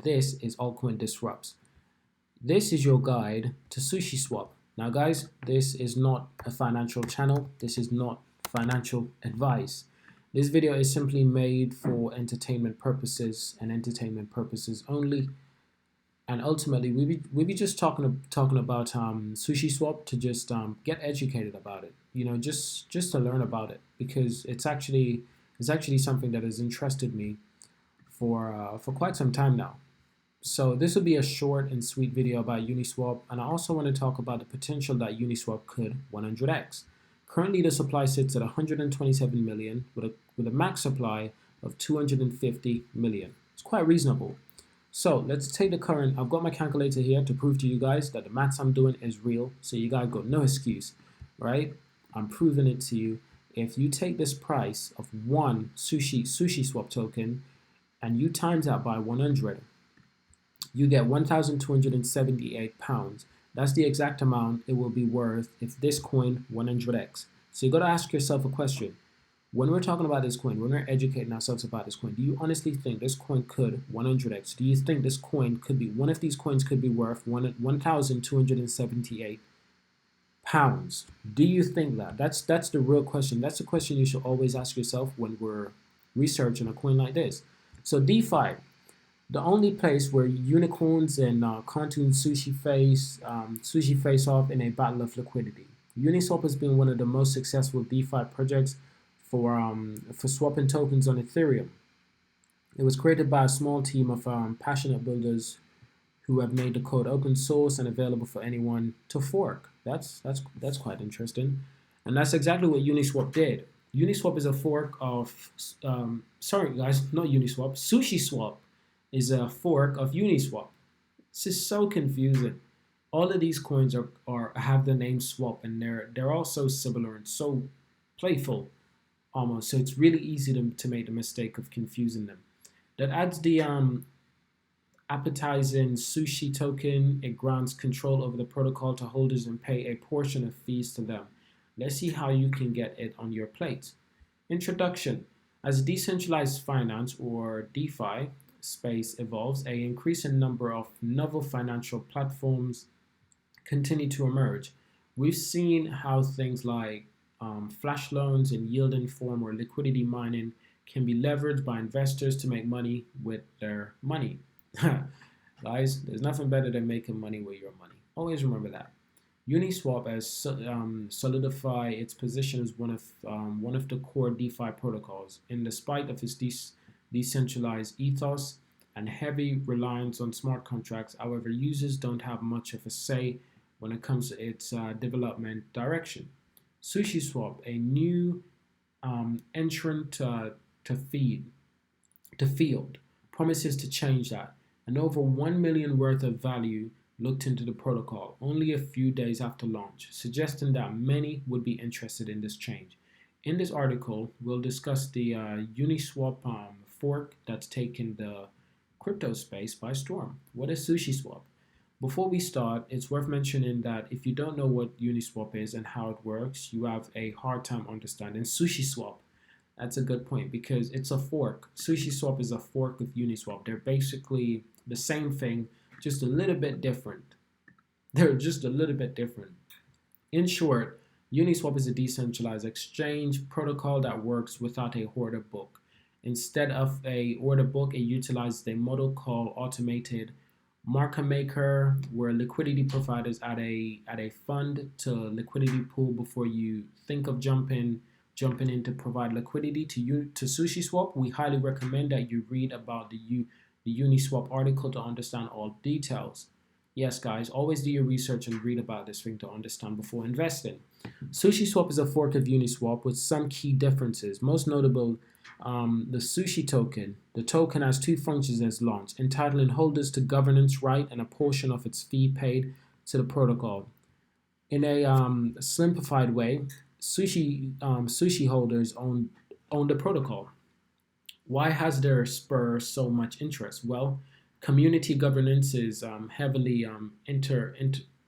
this is Altcoin Disrupts. This is your guide to SushiSwap. Now guys, this is not a financial channel. This is not financial advice. This video is simply made for entertainment purposes and entertainment purposes only. And ultimately, we be just talking about SushiSwap to just get educated about it. You know, just to learn about it, because it's actually something that has interested me for quite some time now. So this will be a short and sweet video about Uniswap, and I also want to talk about the potential that Uniswap could 100x. Currently, the supply sits at 127 million with a max supply of 250 million. It's quite reasonable. So let's take the current. I've got my calculator here to prove to you guys that the maths I'm doing is real. So you guys got no excuse, right? I'm proving it to you. If you take this price of one SushiSwap token and you times that by 100, you get 1,278 pounds. That's the exact amount it will be worth if this coin 100x. So you got to ask yourself a question. When we're talking about this coin, when we're educating ourselves about this coin, do you honestly think this coin could 100x? Do you think this coin could be, one of these coins could be worth 1,278 pounds? Do you think that? That's the real question. That's the question you should always ask yourself when we're researching a coin like this. So DeFi, the only place where unicorns and cartoon sushi face off in a battle of liquidity. Uniswap has been one of the most successful DeFi projects for swapping tokens on Ethereum. It was created by a small team of passionate builders who have made the code open source and available for anyone to fork. That's quite interesting, and that's exactly what Uniswap did. Uniswap is a fork of sorry guys, not Uniswap. SushiSwap is a fork of Uniswap. This is so confusing. All of these coins have the name swap, and they're all so similar and so playful almost. So it's really easy to make the mistake of confusing them. That adds the appetizing sushi token. It grants control over the protocol to holders and pay a portion of fees to them. Let's see how you can get it on your plate. Introduction. As decentralized finance or DeFi space evolves, an increasing number of novel financial platforms continue to emerge. We've seen how things like flash loans and yield inform or liquidity mining can be leveraged by investors to make money with their money. Guys, there's nothing better than making money with your money. Always remember that. Uniswap has solidified its position as one of the core DeFi protocols. In spite of its decentralized ethos and heavy reliance on smart contracts, however, users don't have much of a say when it comes to its development direction. SushiSwap, a new entrant to field, promises to change that, and over 1 million worth of value looked into the protocol only a few days after launch, suggesting that many would be interested in this change. In this article, we'll discuss the Uniswap fork that's taken the crypto space by storm. What is SushiSwap? Before we start, it's worth mentioning that if you don't know what Uniswap is and how it works, you have a hard time understanding SushiSwap. That's a good point because it's a fork. SushiSwap is a fork of Uniswap. They're basically the same thing, just a little bit different. They're just a little bit different. In short, Uniswap is a decentralized exchange protocol that works without a order book. Instead of a order book, it utilizes a model called automated market maker, where liquidity providers add a fund to liquidity pool before you think of jumping in to provide liquidity to SushiSwap. We highly recommend that you read about the Uniswap article to understand all details. Yes, guys, always do your research and read about this thing to understand before investing. SushiSwap is a fork of Uniswap with some key differences. Most notable, the Sushi token. The token has two functions as launched, entitling holders to governance right and a portion of its fee paid to the protocol. In a simplified way, Sushi holders own the protocol. Why has there spurred so much interest? Well, community governance is heavily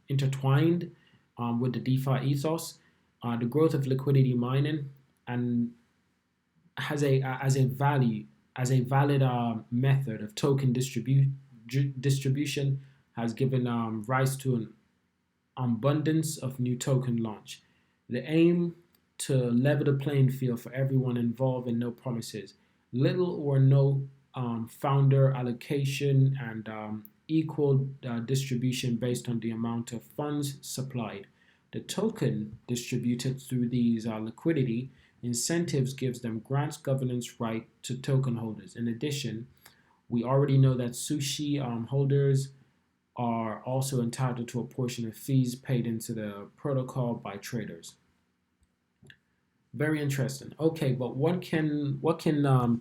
intertwined with the DeFi ethos. The growth of liquidity mining and has a valid method of token distribution has given rise to an abundance of new token launch. The aim to level the playing field for everyone involved and no promises. Little or no founder allocation and equal distribution based on the amount of funds supplied. The token distributed through these liquidity incentives gives them grants governance right to token holders. In addition, we already know that sushi holders are also entitled to a portion of fees paid into the protocol by traders. Very interesting. Okay, but what can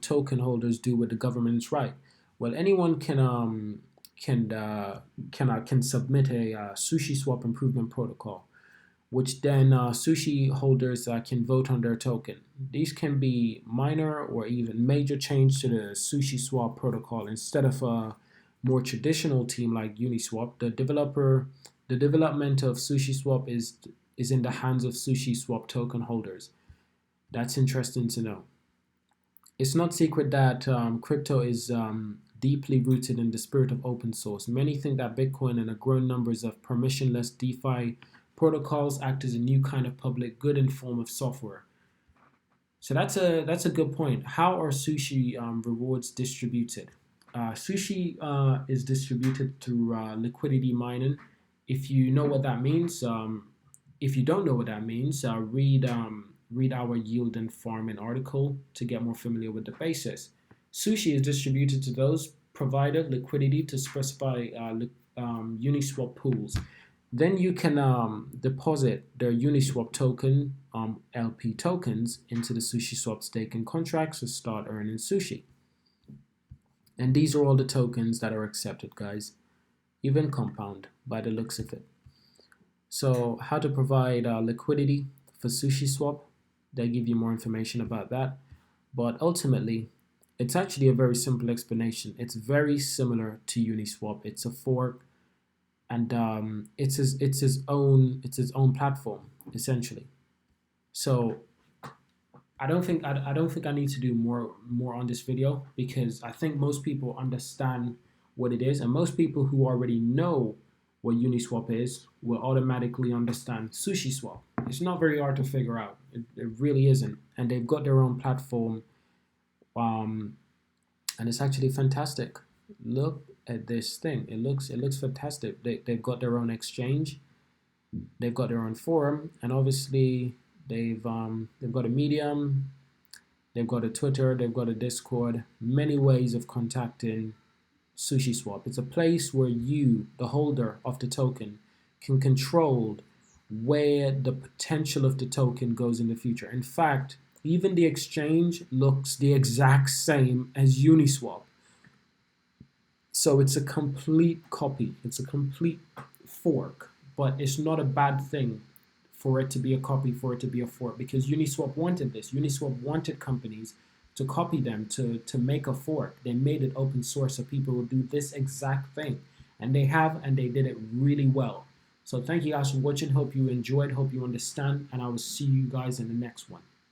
token holders do with the government's right? Well, anyone can submit a SushiSwap improvement protocol, which then sushi holders can vote on their token. These can be minor or even major change to the SushiSwap protocol. Instead of a more traditional team like Uniswap, the development of SushiSwap is in the hands of SushiSwap token holders. That's interesting to know. It's not secret that crypto is deeply rooted in the spirit of open source. Many think that Bitcoin and a growing numbers of permissionless DeFi protocols act as a new kind of public good in form of software. So that's a good point. How are sushi rewards distributed? Sushi is distributed through liquidity mining. If you know what that means, if you don't know what that means, read our yield and farming article to get more familiar with the basis. Sushi is distributed to those provided liquidity to specify Uniswap pools. Then you can deposit the Uniswap token, LP tokens, into the SushiSwap staking contracts to start earning sushi. And these are all the tokens that are accepted, guys. Even compound, by the looks of it. So how to provide liquidity for SushiSwap? They give you more information about that. But ultimately, it's actually a very simple explanation. It's very similar to Uniswap. It's a fork, and it's its own platform essentially. So I don't think I need to do more on this video, because I think most people understand what it is, and most people who already know what Uniswap is will automatically understand SushiSwap. It's not very hard to figure out. It really isn't, and they've got their own platform, and it's actually fantastic. Look at this thing. It looks fantastic. They've got their own exchange, they've got their own forum, and obviously they've got a Medium, they've got a Twitter, they've got a Discord. Many ways of contacting SushiSwap. It's a place where you, the holder of the token, can control where the potential of the token goes in the future. In fact, even the exchange looks the exact same as Uniswap. So it's a complete copy. It's a complete fork, but it's not a bad thing for it to be a copy, for it to be a fork, because Uniswap wanted this. Uniswap wanted companies to copy them, to make a fork. They made it open source so people will do this exact thing. And they have, and they did it really well. So thank you guys for watching. Hope you enjoyed, hope you understand, and I will see you guys in the next one.